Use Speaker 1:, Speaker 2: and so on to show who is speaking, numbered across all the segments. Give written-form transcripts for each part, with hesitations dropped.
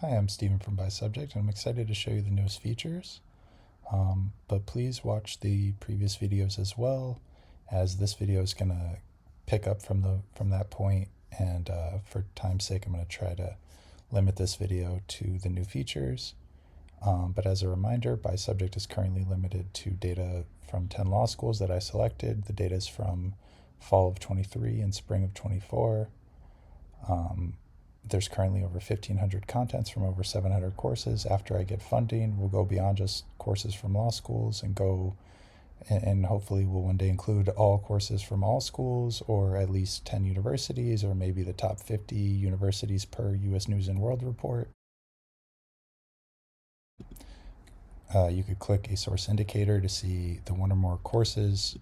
Speaker 1: Hi, I'm Steven from BySubject, and I'm excited to show you the newest features. But please watch the previous videos as well, as this video is going to pick up from that point. And for time's sake, I'm going to try to limit this video to the new features. But as a reminder, BySubject is currently limited to data from 10 law schools that I selected. The data is from fall of 23 and spring of 24. There's currently over 1,500 contents from over 700 courses. After I get funding, we'll go beyond just courses from law schools and hopefully we'll one day include all courses from all schools, or at least 10 universities, or maybe the top 50 universities per U.S. News and World Report. You could click a source indicator to see the one or more courses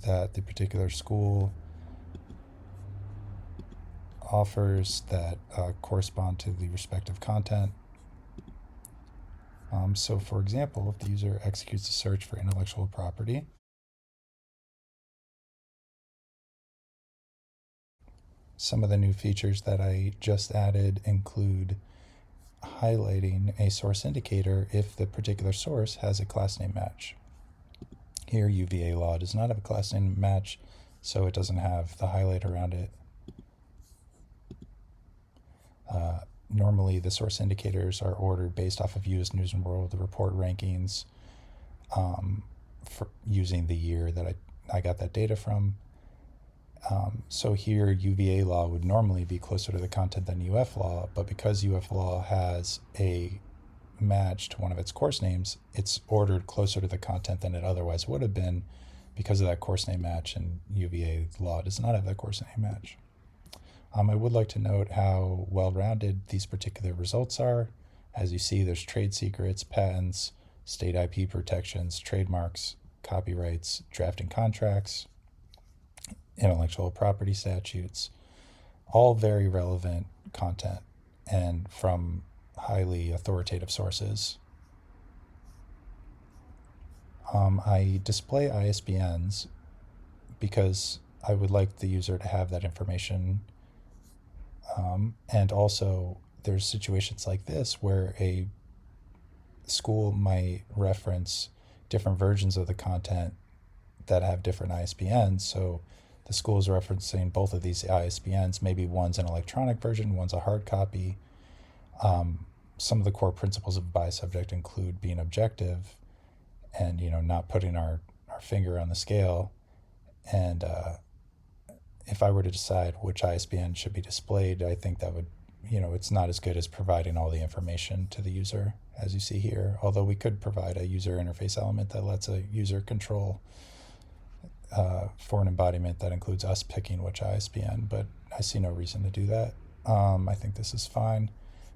Speaker 1: that the particular school offers that correspond to the respective content. So for example, if the user executes a search for intellectual property, some of the new features that I just added include highlighting a source indicator if the particular source has a class name match. Here, UVA law does not have a class name match, so it doesn't have the highlight around it. Normally, the source indicators are ordered based off of U.S. News and World Report rankings for using the year that I got that data from. So here, UVA law would normally be closer to the content than UF law, but because UF law has a match to one of its course names, it's ordered closer to the content than it otherwise would have been because of that course name match, and UVA law does not have that course name match. I would like to note how well-rounded these particular results are. As you see, there's trade secrets, patents, state IP protections, trademarks, copyrights, drafting contracts, intellectual property statutes, all very relevant content and from highly authoritative sources. I display ISBNs because I would like the user to have that information. And also, there's situations like this where a school might reference different versions of the content that have different ISBNs. So the school is referencing both of these ISBNs. Maybe one's an electronic version, one's a hard copy. Some of the core principles of BySubject include being objective and not putting our finger on the scale. And if I were to decide which ISBN should be displayed, I think that would, it's not as good as providing all the information to the user, as you see here. Although we could provide a user interface element that lets a user control for an embodiment that includes us picking which ISBN, but I see no reason to do that. I think this is fine.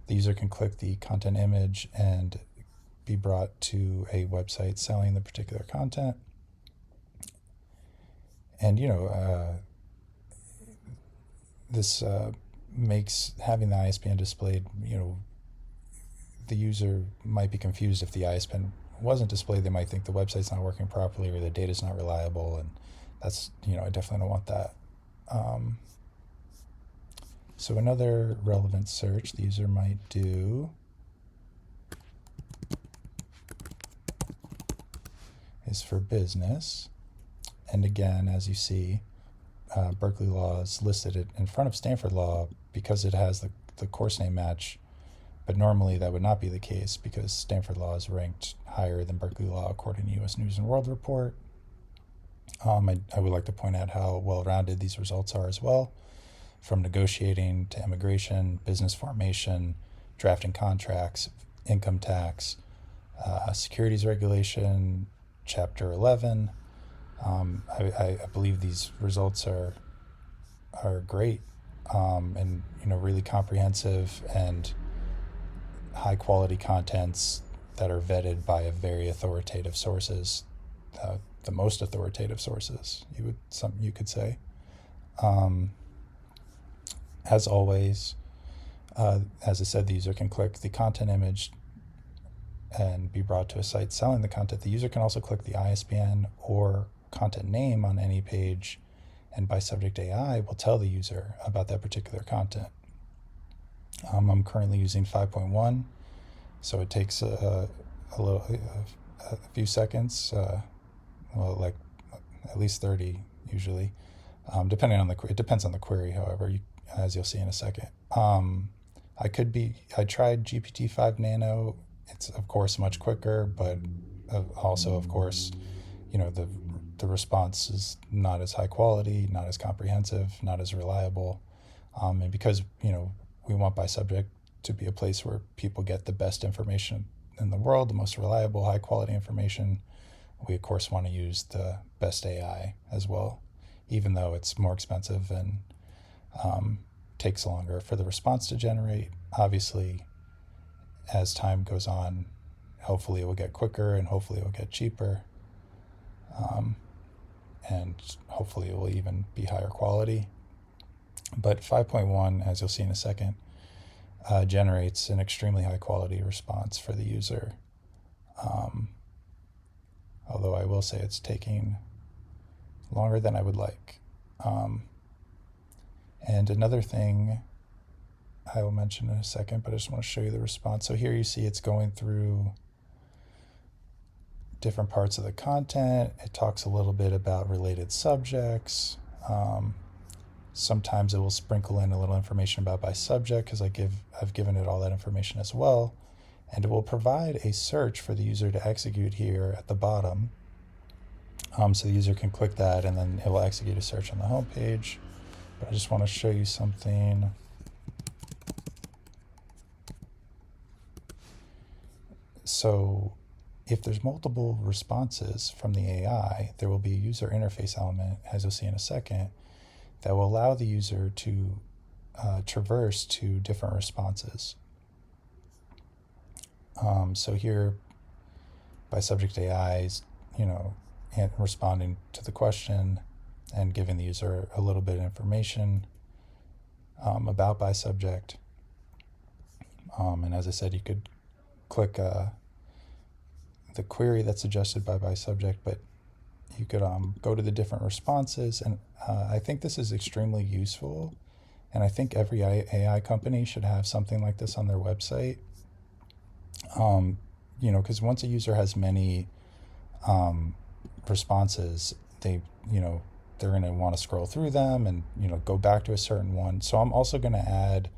Speaker 1: The user can click the content image and be brought to a website selling the particular content. And, this makes having the ISBN displayed, the user might be confused if the ISBN wasn't displayed. They might think the website's not working properly or the data's not reliable, and that's, I definitely don't want that. So another relevant search the user might do is for business. And again, as you see, Berkeley Law is listed in front of Stanford Law because it has the course name match, but normally that would not be the case because Stanford Law is ranked higher than Berkeley Law according to U.S. News and World Report. I would like to point out how well-rounded these results are as well, from negotiating to immigration, business formation, drafting contracts, income tax, securities regulation, Chapter 11. I believe these results are great and really comprehensive and high quality contents that are vetted by very authoritative sources, the most authoritative sources you could say. As always, as I said, the user can click the content image and be brought to a site selling the content. The user can also click the ISBN or content name on any page, and BySubject AI will tell the user about that particular content. I'm currently using 5.1, so it takes a few seconds, well, like at least 30 usually, depending on it depends on the query, however, as you'll see in a second. I tried GPT-5 Nano. It's of course much quicker, but also of course, the response is not as high quality, not as comprehensive, not as reliable. And because, we want BySubject to be a place where people get the best information in the world, the most reliable, high quality information, we of course want to use the best AI as well, even though it's more expensive and takes longer for the response to generate. Obviously, as time goes on, hopefully it will get quicker and hopefully it will get cheaper. And hopefully it will even be higher quality. But 5.1, as you'll see in a second, generates an extremely high quality response for the user. Although I will say it's taking longer than I would like. And another thing I will mention in a second, but I just want to show you the response. So here you see it's going through different parts of the content. It talks a little bit about related subjects. Sometimes it will sprinkle in a little information about BySubject because I've given it all that information as well. And it will provide a search for the user to execute here at the bottom. So the user can click that and then it will execute a search on the home page. But I just want to show you something. So if there's multiple responses from the AI, there will be a user interface element, as you'll see in a second, that will allow the user to traverse to different responses. So here, BySubject AI is, responding to the question and giving the user a little bit of information about BySubject. And as I said, you could click the query that's suggested by BySubject, but you could go to the different responses. And I think this is extremely useful. And I think every AI company should have something like this on their website. Because once a user has many responses, they're going to want to scroll through them and, go back to a certain one. So I'm also going to add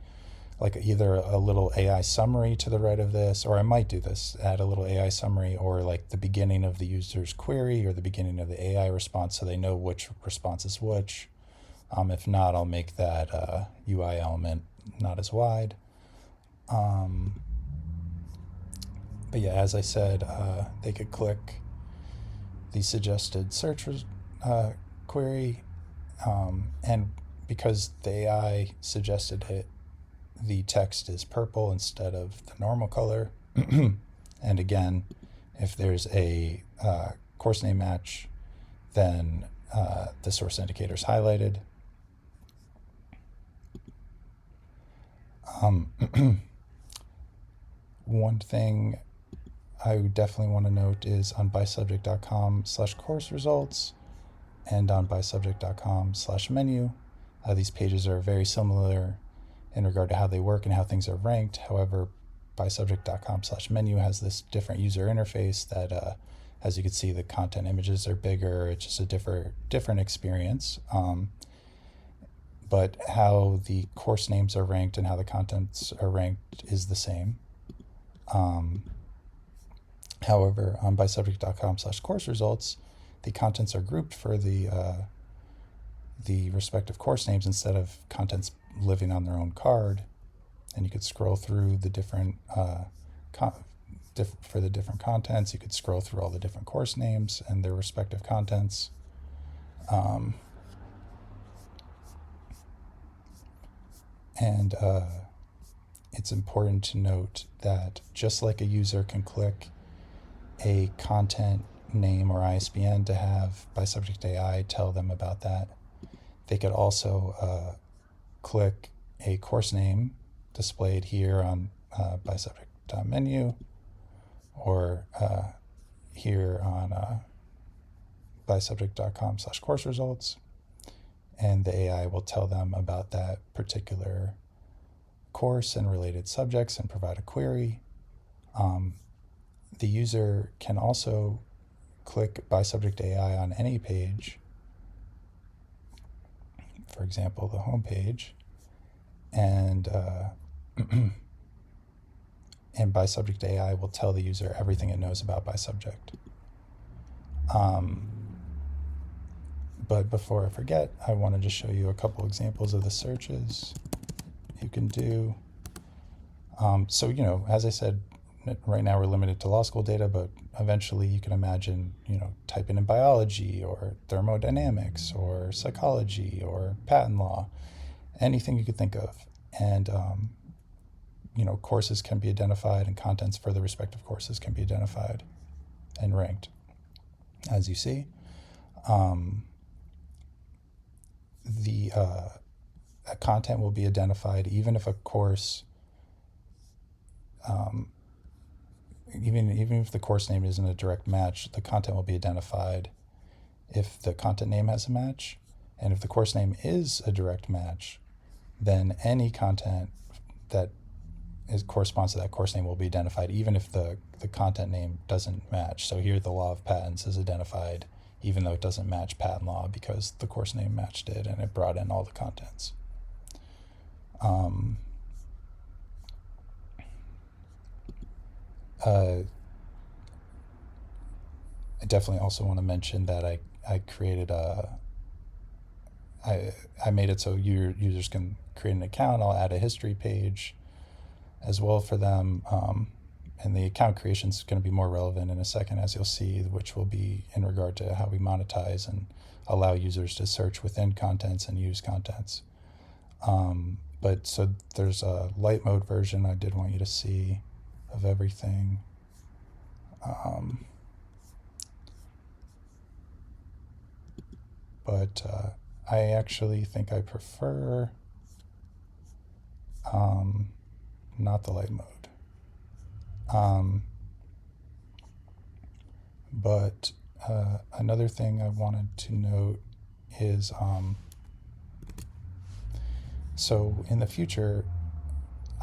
Speaker 1: like either a little AI summary to the right of this, or I might do this, add a little AI summary or like the beginning of the user's query or the beginning of the AI response so they know which response is which. If not, I'll make that UI element not as wide. But yeah, as I said, they could click the suggested search query, and because the AI suggested it, the text is purple instead of the normal color. And again, if there's a course name match, then the source indicator is highlighted. One thing I would definitely want to note is on bysubject.com/course results and on bysubject.com/menu. These pages are very similar in regard to how they work and how things are ranked. However, bysubject.com/menu has this different user interface that, as you can see, the content images are bigger. It's just a different experience. But how the course names are ranked and how the contents are ranked is the same. However, on bysubject.com/course results, the contents are grouped for the respective course names instead of contents living on their own card. And you could scroll through the different for the different contents. You could scroll through all the different course names and their respective contents. And it's important to note that just like a user can click a content name or ISBN to have BySubject AI tell them about that, they could also click a course name displayed here on BySubject.menu or here on bysubject.com/course results, and the AI will tell them about that particular course and related subjects and provide a query. The user can also click BySubject AI on any page, for example, the home page, and and BySubject AI will tell the user everything it knows about BySubject. But before I forget, I want to just show you a couple examples of the searches you can do. So, as I said, right now we're limited to law school data, but eventually you can imagine, typing in biology or thermodynamics or psychology or patent law, anything you could think of. And, courses can be identified and contents for the respective courses can be identified and ranked. As you see, the content will be identified even if a course, even if the course name isn't a direct match, the content will be identified if the content name has a match. And if the course name is a direct match, then any content that corresponds to that course name will be identified, even if the content name doesn't match. So here the law of patents is identified, even though it doesn't match patent law, because the course name matched it and it brought in all the contents. I definitely also want to mention that I created I made it so your users can create an account. I'll add a history page as well for them. And the account creation is going to be more relevant in a second, as you'll see, which will be in regard to how we monetize and allow users to search within contents and use contents. But so there's a light mode version I did want you to see of everything. But I actually think I prefer not the light mode. But another thing I wanted to note is so in the future,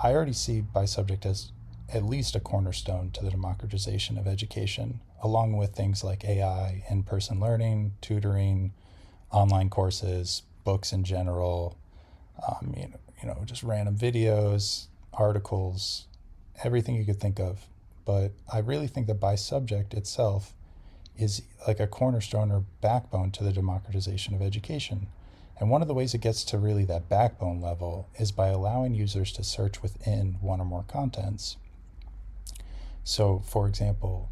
Speaker 1: I already see BySubject as at least a cornerstone to the democratization of education, along with things like AI, in-person learning, tutoring, online courses, books in general, just random videos, articles, everything you could think of. But I really think that BySubject itself is like a cornerstone or backbone to the democratization of education. And one of the ways it gets to really that backbone level is by allowing users to search within one or more contents. So, for example,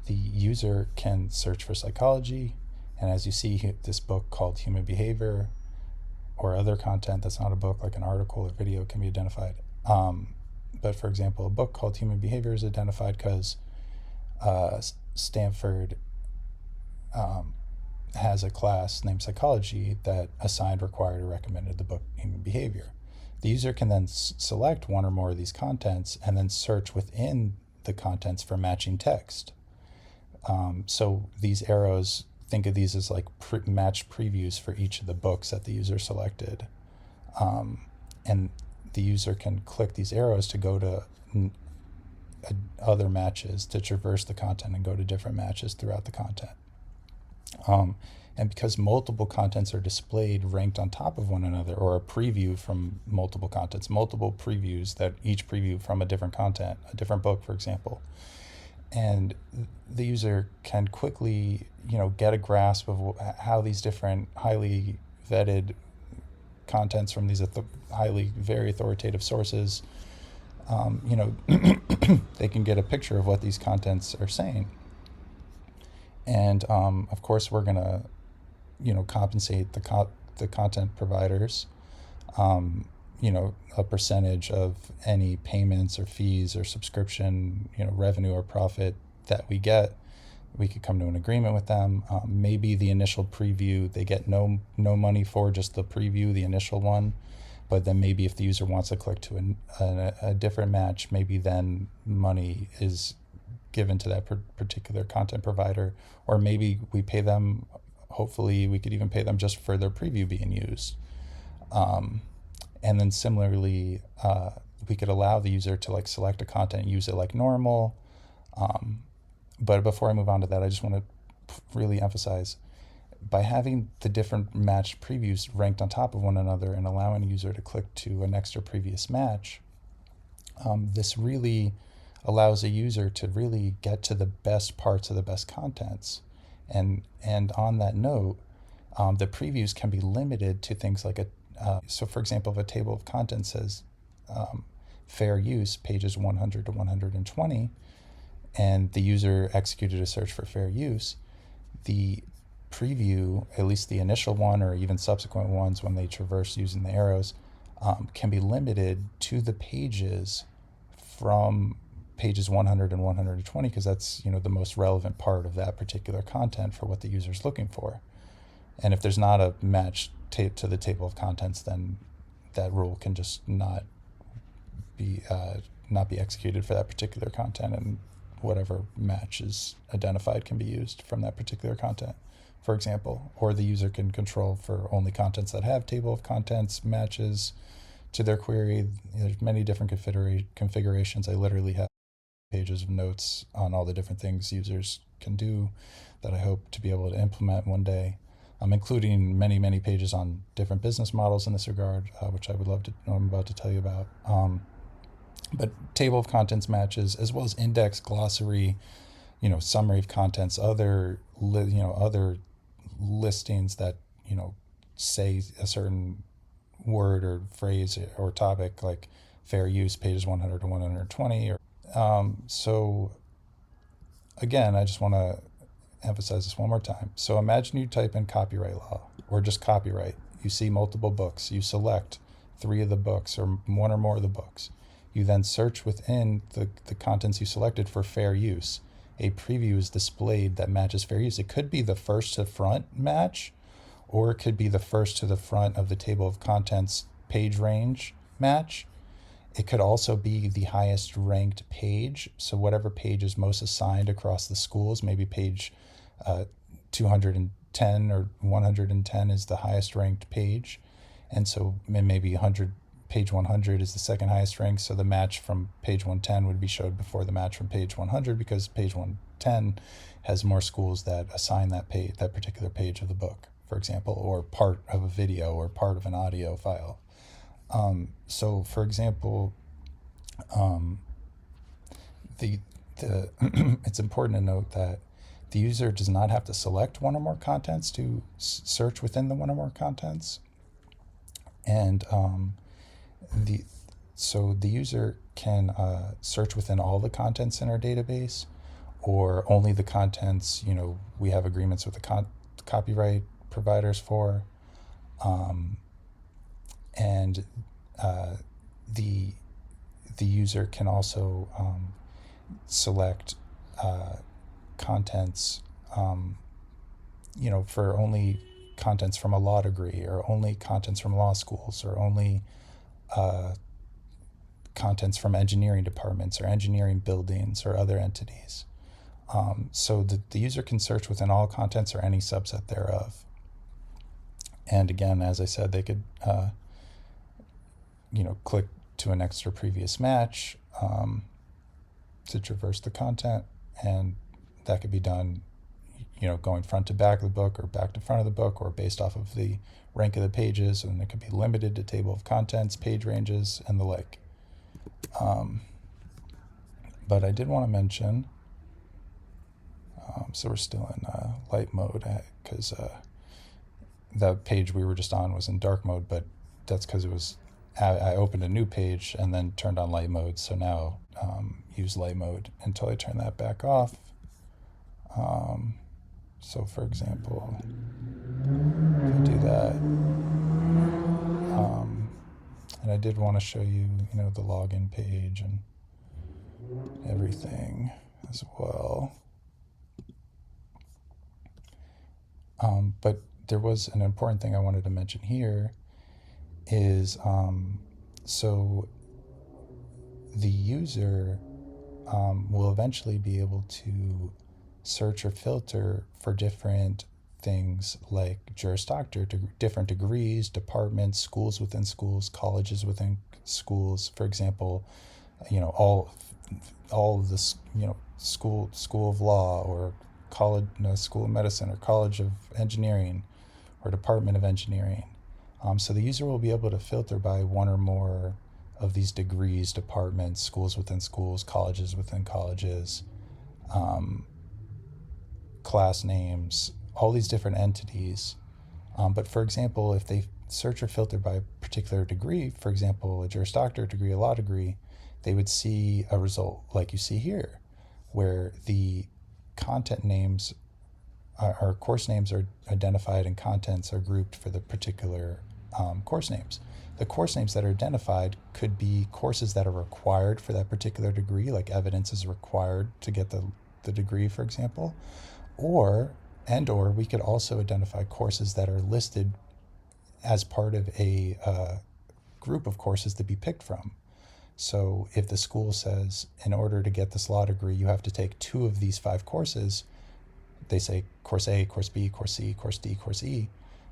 Speaker 1: the user can search for psychology, and as you see, this book called Human Behavior, or other content that's not a book, like an article or video, can be identified. But for example, a book called Human Behavior is identified because Stanford has a class named Psychology that assigned, required, or recommended the book Human Behavior. The user can then select one or more of these contents and then search within the contents for matching text. So these arrows, think of these as like matched previews for each of the books that the user selected. And the user can click these arrows to go to other matches, to traverse the content and go to different matches throughout the content. And because multiple contents are displayed ranked on top of one another, or a preview from multiple contents, multiple previews that each preview from a different content, a different book, for example, and the user can quickly, get a grasp of how these different highly vetted contents from these very authoritative sources, they can get a picture of what these contents are saying. And of course, we're going to, compensate the content providers, a percentage of any payments or fees or subscription, revenue or profit that we get. We could come to an agreement with them. Maybe the initial preview, they get no money for, just the preview, the initial one. But then maybe if the user wants to click to a different match, maybe then money is given to that particular content provider. Or maybe we pay them, hopefully we could even pay them just for their preview being used. And then similarly, we could allow the user to like select a content, use it like normal. But before I move on to that, I just want to really emphasize, by having the different matched previews ranked on top of one another and allowing a user to click to a next or previous match, this really allows a user to really get to the best parts of the best contents. And on that note, the previews can be limited to things like so for example, if a table of contents says fair use pages 100 to 120, and the user executed a search for fair use, the preview, at least the initial one or even subsequent ones when they traverse using the arrows, can be limited to the pages from pages 100 and 120, because that's the most relevant part of that particular content for what the user is looking for. And if there's not a match to the table of contents, then that rule can just not be executed for that particular content, and whatever match is identified can be used from that particular content, for example. Or the user can control for only contents that have table of contents matches to their query. There's many different configurations. I literally have pages of notes on all the different things users can do that I hope to be able to implement one day. I'm including many, many pages on different business models in this regard, which I would love to know I'm about to tell you about. But table of contents matches, as well as index, glossary, summary of contents, other listings that say a certain word or phrase or topic, like fair use pages 100 to 120. So again, I just want to emphasize this one more time. So imagine you type in copyright law or just copyright. You see multiple books. You select 3 of the books or 1 or more of the books. You then search within the contents you selected for fair use. A preview is displayed that matches fair use. It could be the first to front match, or it could be the first to the front of the table of contents page range match. It could also be the highest ranked page. So whatever page is most assigned across the schools, maybe page 210 or 110 is the highest ranked page. And so maybe page 100 is the second highest ranked. So the match from page 110 would be showed before the match from page 100, because page 110 has more schools that assign that particular page of the book, for example, or part of a video or part of an audio file. So, for example, it's important to note that the user does not have to select one or more contents to search within the one or more contents, and so the user can search within all the contents in our database, or only the contents we have agreements with the copyright providers for. And the user can also select contents, for only contents from a law degree, or only contents from law schools, or only contents from engineering departments or engineering buildings or other entities. So the user can search within all contents or any subset thereof. And again, as I said, they could click to an next or previous match to traverse the content, and that could be done going front to back of the book, or back to front of the book, or based off of the rank of the pages, and it could be limited to table of contents, page ranges, and the like. But I did want to mention, so we're still in light mode, because the page we were just on was in dark mode, but that's because I opened a new page and then turned on light mode, so now use light mode until I turn that back off. So for example, if I do that, and I did want to show you, the login page and everything as well. But there was an important thing I wanted to mention here is, so the user will eventually be able to search or filter for different things like Juris Doctor, different degrees, departments, schools within schools, colleges within schools. For example, all of this, school of law, or college, school of medicine, or college of engineering, or department of engineering. So the user will be able to filter by one or more of these degrees, departments, schools within schools, colleges within colleges, class names, all these different entities. But for example, if they search or filter by a particular degree, for example, a Juris Doctor degree, a law degree, they would see a result like you see here, where the content names or course names are identified and contents are grouped for the particular course names. The course names that are identified could be courses that are required for that particular degree, like evidence is required to get the degree, for example, or we could also identify courses that are listed as part of a group of courses to be picked from. So if the school says, in order to get this law degree, you have to take 2 of these 5 courses, they say course A, course B, course C, course D, course E,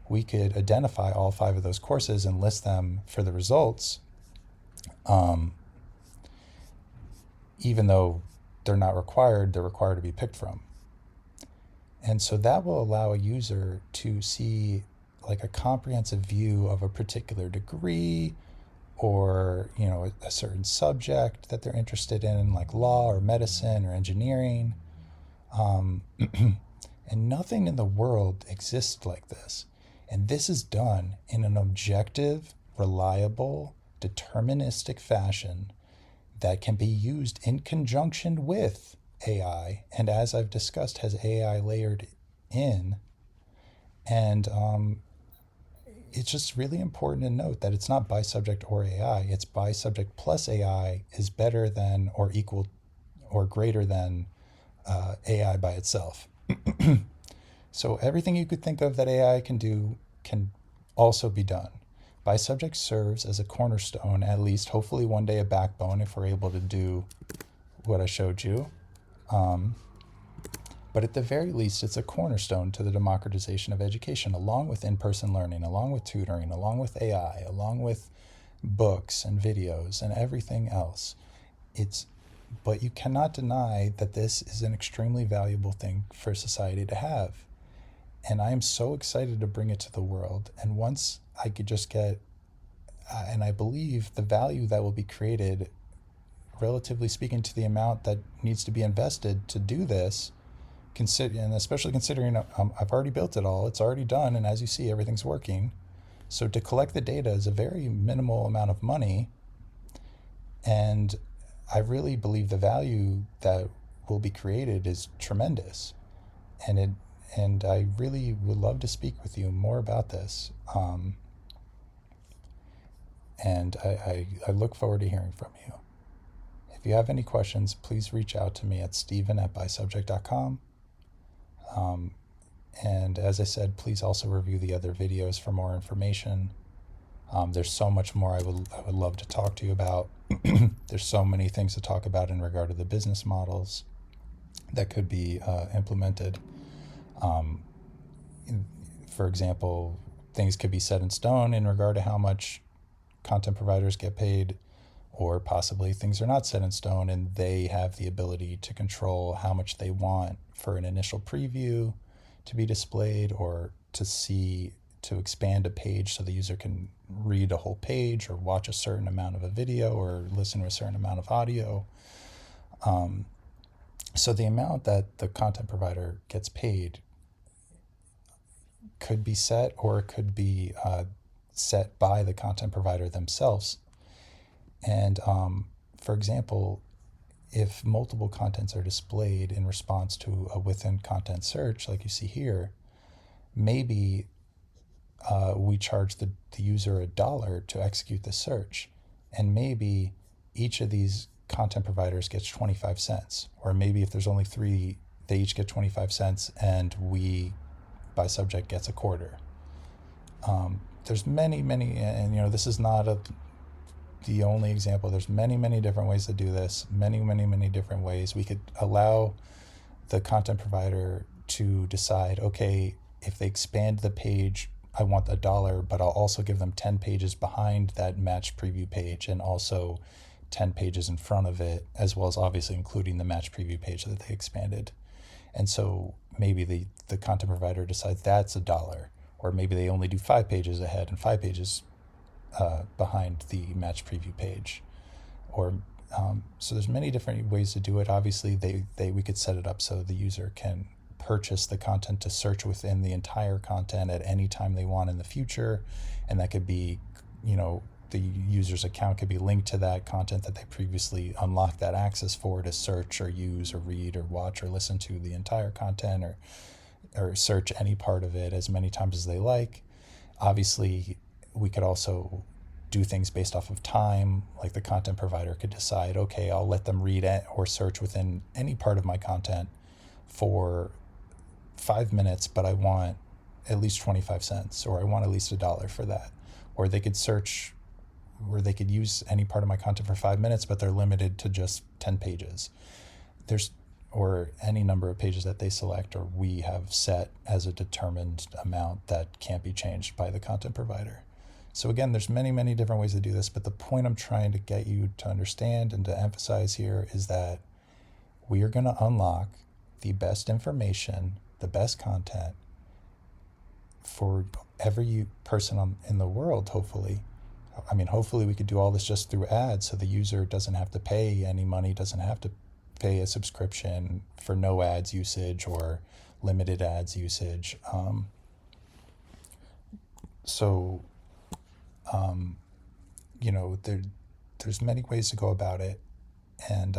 Speaker 1: we could identify all 5 of those courses and list them for the results, even though they're not required, they're required to be picked from. And so that will allow a user to see like a comprehensive view of a particular degree, or a certain subject that they're interested in, like law or medicine or engineering. And nothing in the world exists like this. And this is done in an objective, reliable, deterministic fashion that can be used in conjunction with AI, and as I've discussed, has AI layered in. And it's just really important to note that it's not BySubject or AI, it's BySubject plus AI is better than or equal or greater than AI by itself. So everything you could think of that AI can do can also be done. BySubject serves as a cornerstone, at least hopefully one day a backbone if we're able to do what I showed you. But at the very least, it's a cornerstone to the democratization of education, along with in-person learning, along with tutoring, along with AI, along with books and videos and everything else. But you cannot deny that this is an extremely valuable thing for society to have. And I am so excited to bring it to the world. And once I could just get, and I believe the value that will be created, relatively speaking to the amount that needs to be invested to do this, and especially considering I've already built it all, it's already done, and as you see, everything's working. So to collect the data is a very minimal amount of money, and I really believe the value that will be created is tremendous. And I really would love to speak with you more about this. And I look forward to hearing from you. If you have any questions, please reach out to me at steven@bysubject.com. And as I said, please also review the other videos for more information. There's so much more I would love to talk to you about. There's so many things to talk about in regard to the business models that could be implemented. For example, things could be set in stone in regard to how much content providers get paid, or possibly things are not set in stone and they have the ability to control how much they want for an initial preview to be displayed, or to expand a page so the user can read a whole page or watch a certain amount of a video or listen to a certain amount of audio. So the amount that the content provider gets paid could be set, or it could be set by the content provider themselves. And for example, if multiple contents are displayed in response to a within content search, like you see here, maybe we charge the user $1 to execute the search, and maybe each of these content providers gets 25 cents, or maybe if there's only 3, they each get 25 cents, and BySubject gets a quarter. There's many, and this is not the only example. There's many different ways to do this, many different ways. We could allow the content provider to decide, okay, if they expand the page, I want $1, but I'll also give them 10 pages behind that match preview page and also 10 pages in front of it, as well as obviously including the match preview page that they expanded. And so maybe the content provider decides that's $1, or maybe they only do 5 pages ahead and 5 pages behind the match preview page. Or so there's many different ways to do it. Obviously, we could set it up so the user can purchase the content to search within the entire content at any time they want in the future, and that could be, the user's account could be linked to that content that they previously unlocked that access for to search or use or read or watch or listen to the entire content, or search any part of it as many times as they like. Obviously, we could also do things based off of time. Like the content provider could decide, okay, I'll let them read or search within any part of my content for 5 minutes, but I want at least 25 cents, or I want at least $1 for that. Or they could search, or they could use any part of my content for 5 minutes, but they're limited to just 10 pages. Or any number of pages that they select or we have set as a determined amount that can't be changed by the content provider. So again, there's many, many different ways to do this, but the point I'm trying to get you to understand and to emphasize here is that we are going to unlock the best information, the best content for every person in the world, hopefully. I mean, hopefully we could do all this just through ads, so the user doesn't have to pay any money, doesn't have to pay a subscription for no ads usage or limited ads usage. There's many ways to go about it, and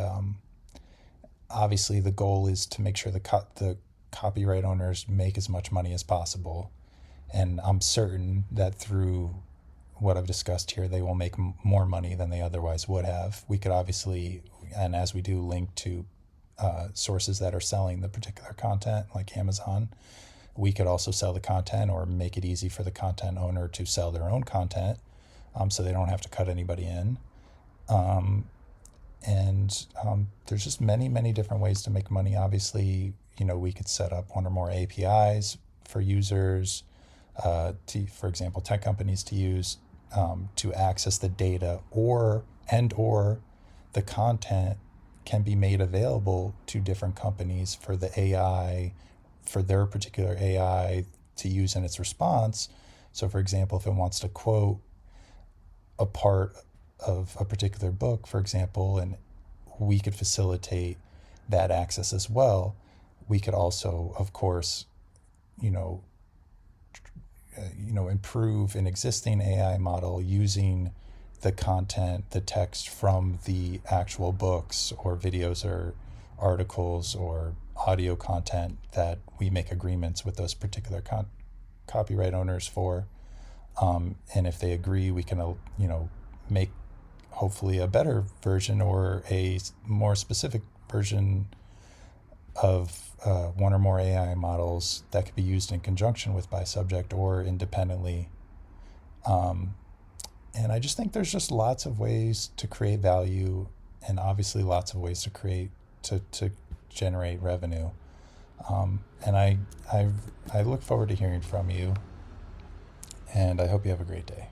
Speaker 1: obviously the goal is to make sure the copyright owners make as much money as possible. And I'm certain that through what I've discussed here, they will make more money than they otherwise would have. We could obviously, and as we do, link to sources that are selling the particular content, like Amazon. We could also sell the content or make it easy for the content owner to sell their own content, so they don't have to cut anybody in. There's just many, many different ways to make money. Obviously, we could set up one or more APIs for users, for example, tech companies to use to access the data, or the content can be made available to different companies for the AI, for their particular AI to use in its response. So for example, if it wants to quote a part of a particular book, for example, and we could facilitate that access as well. We could also, of course, improve an existing AI model using the content, the text from the actual books or videos or articles or audio content that we make agreements with those particular copyright owners for. And if they agree, we can, make hopefully a better version or a more specific version of one or more AI models that could be used in conjunction with BySubject or independently. And I just think there's just lots of ways to create value, and obviously lots of ways to generate revenue. And I look forward to hearing from you, and I hope you have a great day.